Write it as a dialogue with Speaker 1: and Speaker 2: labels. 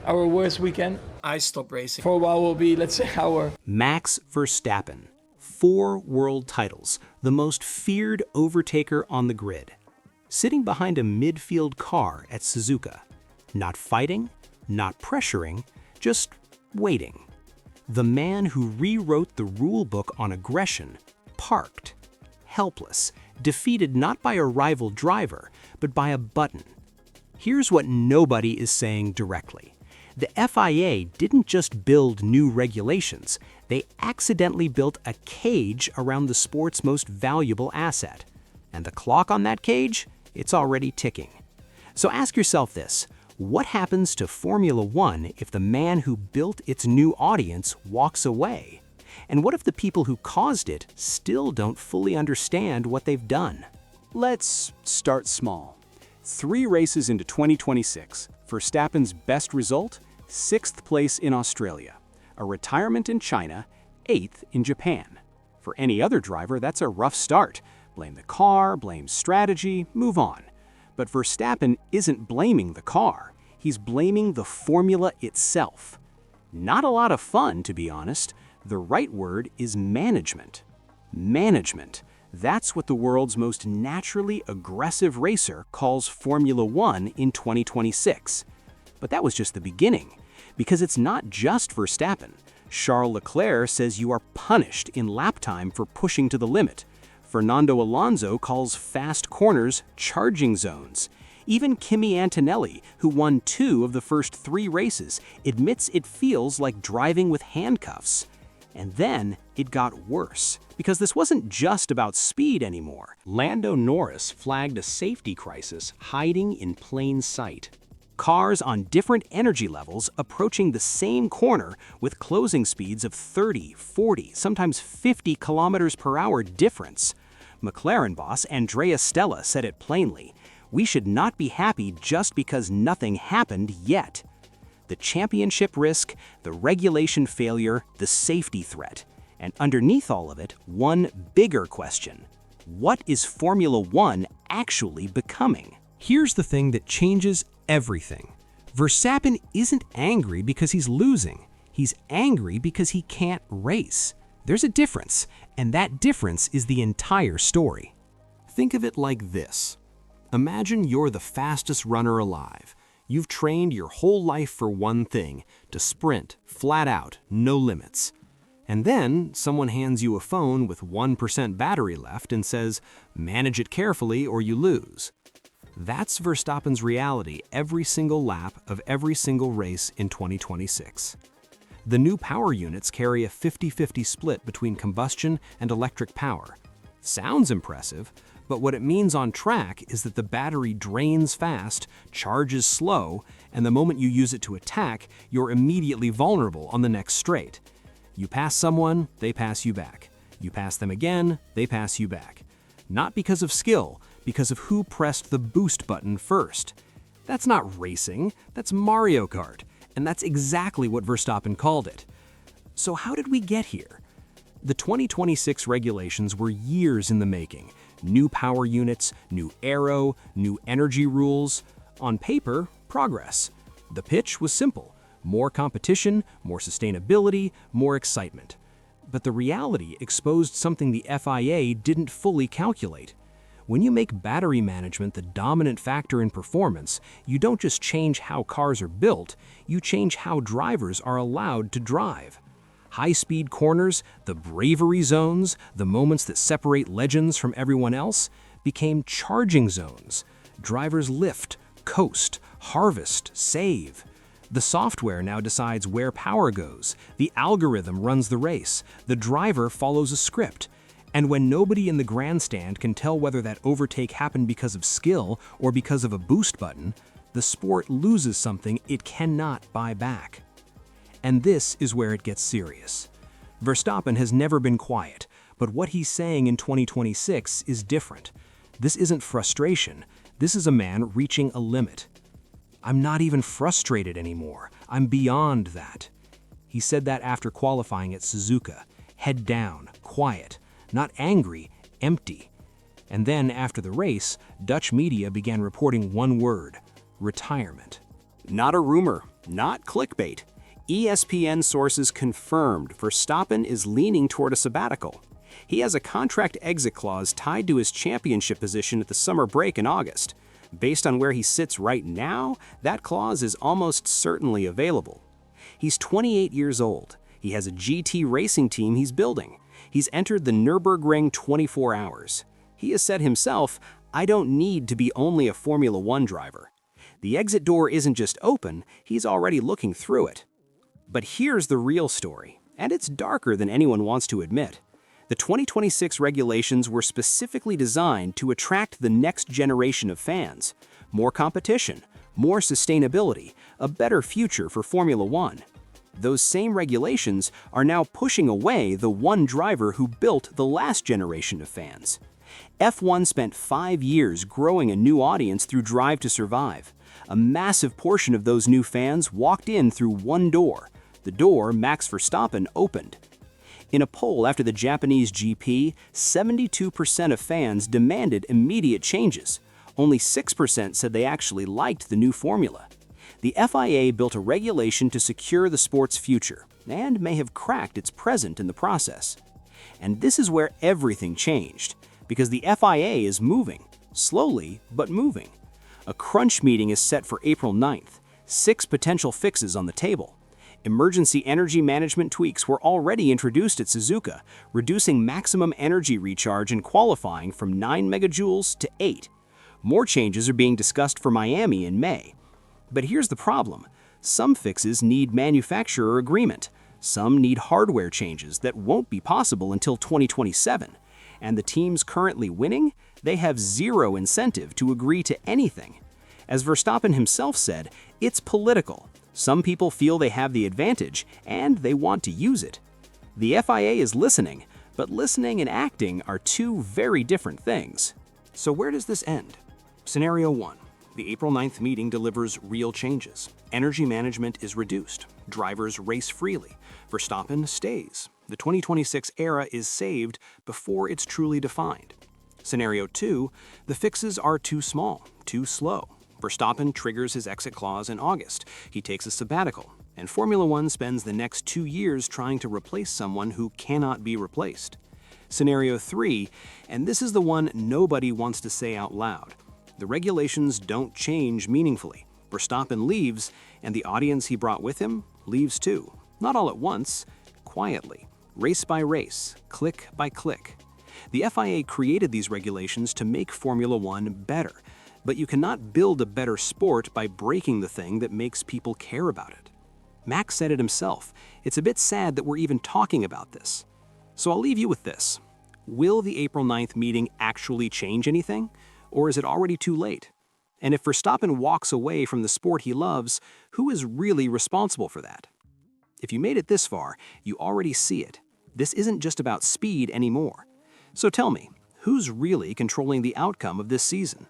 Speaker 1: Our worst weekend
Speaker 2: I stopped racing.
Speaker 1: for a while will be, let's say, our...
Speaker 3: Max Verstappen, 4 world titles, the most feared overtaker on the grid. Sitting behind a midfield car at Suzuka. Not fighting, not pressuring, just waiting. The man who rewrote the rule book on aggression, parked, helpless, defeated not by a rival driver, but by a button. Here's what nobody is saying directly. The FIA didn't just build new regulations, they accidentally built a cage around the sport's most valuable asset. And the clock on that cage? It's already ticking. So ask yourself this, what happens to Formula One if the man who built its new audience walks away? And what if the people who caused it still don't fully understand what they've done?
Speaker 4: Let's start small. 3 races into 2026, Verstappen's best result? 6th place in Australia. A retirement in China, 8th in Japan. For any other driver, that's a rough start. Blame the car, blame strategy, move on. But Verstappen isn't blaming the car. He's blaming the formula itself. Not a lot of fun, to be honest. The right word is management. Management. That's what the world's most naturally aggressive racer calls Formula One in 2026. But that was just the beginning, because it's not just Verstappen. Charles Leclerc says you are punished in lap time for pushing to the limit. Fernando Alonso calls fast corners charging zones. Even Kimi Antonelli, who won 2 of the first 3 races, admits it feels like driving with handcuffs. And then it got worse, because this wasn't just about speed anymore. Lando Norris flagged a safety crisis hiding in plain sight. Cars on different energy levels approaching the same corner with closing speeds of 30, 40, sometimes 50 kilometers per hour difference. McLaren boss Andrea Stella said it plainly, "We should not be happy just because nothing happened yet." The championship risk, the regulation failure, the safety threat. And underneath all of it, one bigger question. What is Formula One actually becoming?
Speaker 5: Here's the thing that changes everything. Verstappen isn't angry because he's losing. He's angry because he can't race. There's a difference, and that difference is the entire story. Think of it like this. Imagine you're the fastest runner alive. You've trained your whole life for one thing, to sprint, flat out, no limits. And then someone hands you a phone with 1% battery left and says, manage it carefully or you lose. That's Verstappen's reality every single lap of every single race in 2026. The new power units carry a 50-50 split between combustion and electric power. Sounds impressive, but what it means on track is that the battery drains fast, charges slow, and the moment you use it to attack, you're immediately vulnerable on the next straight. You pass someone, they pass you back. You pass them again, they pass you back. Not because of skill, because of who pressed the boost button first. That's not racing, that's Mario Kart, and that's exactly what Verstappen called it. So how did we get here? The 2026 regulations were years in the making. New power units, new aero, new energy rules. On paper, progress. The pitch was simple. More competition, more sustainability, more excitement. But the reality exposed something the FIA didn't fully calculate. When you make battery management the dominant factor in performance, you don't just change how cars are built, you change how drivers are allowed to drive. High-speed corners, the bravery zones, the moments that separate legends from everyone else, became charging zones. Drivers lift, coast, harvest, save. The software now decides where power goes. The algorithm runs the race. The driver follows a script. And when nobody in the grandstand can tell whether that overtake happened because of skill or because of a boost button, the sport loses something it cannot buy back. And this is where it gets serious. Verstappen has never been quiet, but what he's saying in 2026 is different. This isn't frustration. This is a man reaching a limit. I'm not even frustrated anymore. I'm beyond that. He said that after qualifying at Suzuka, head down, quiet, not angry, empty. And then after the race, Dutch media began reporting one word: retirement.
Speaker 4: Not a rumor, Not clickbait. ESPN sources confirmed Verstappen is leaning toward a sabbatical. He has a contract exit clause tied to his championship position at the summer break in August. Based on where he sits right now, that clause is almost certainly available. He's 28 years old. He has a GT racing team he's building. He's entered the Nürburgring 24 hours. He has said himself, "I don't need to be only a Formula One driver." The exit door isn't just open, he's already looking through it. But here's the real story, and it's darker than anyone wants to admit. The 2026 regulations were specifically designed to attract the next generation of fans. More competition, more sustainability, a better future for Formula One. Those same regulations are now pushing away the one driver who built the last generation of fans. F1 spent 5 years growing a new audience through Drive to Survive. A massive portion of those new fans walked in through one door. The door Max Verstappen opened. In a poll after the Japanese GP, 72% of fans demanded immediate changes. Only 6% said they actually liked the new formula. The FIA built a regulation to secure the sport's future, and may have cracked its present in the process. And this is where everything changed, because the FIA is moving, slowly but moving. A crunch meeting is set for April 9th, 6 potential fixes on the table. Emergency energy management tweaks were already introduced at Suzuka, reducing maximum energy recharge and qualifying from 9 megajoules to 8. More changes are being discussed for Miami in May. But here's the problem. Some fixes need manufacturer agreement. Some need hardware changes that won't be possible until 2027. And the teams currently winning, they have zero incentive to agree to anything. As Verstappen himself said, it's political. Some people feel they have the advantage, and they want to use it. The FIA is listening, but listening and acting are two very different things. So where does this end? Scenario 1. The April 9th meeting delivers real changes. Energy management is reduced. Drivers race freely. Verstappen stays. The 2026 era is saved before it's truly defined. Scenario 2. The fixes are too small, too slow. Verstappen triggers his exit clause in August. He takes a sabbatical, and Formula One spends the next 2 years trying to replace someone who cannot be replaced. Scenario 3, and this is the one nobody wants to say out loud. The regulations don't change meaningfully. Verstappen leaves, and the audience he brought with him leaves too. Not all at once, quietly, race by race, click by click. The FIA created these regulations to make Formula One better. But you cannot build a better sport by breaking the thing that makes people care about it. Max said it himself. It's a bit sad that we're even talking about this. So I'll leave you with this. Will the April 9th meeting actually change anything? Or is it already too late? And if Verstappen walks away from the sport he loves, who is really responsible for that? If you made it this far, you already see it. This isn't just about speed anymore. So tell me, who's really controlling the outcome of this season?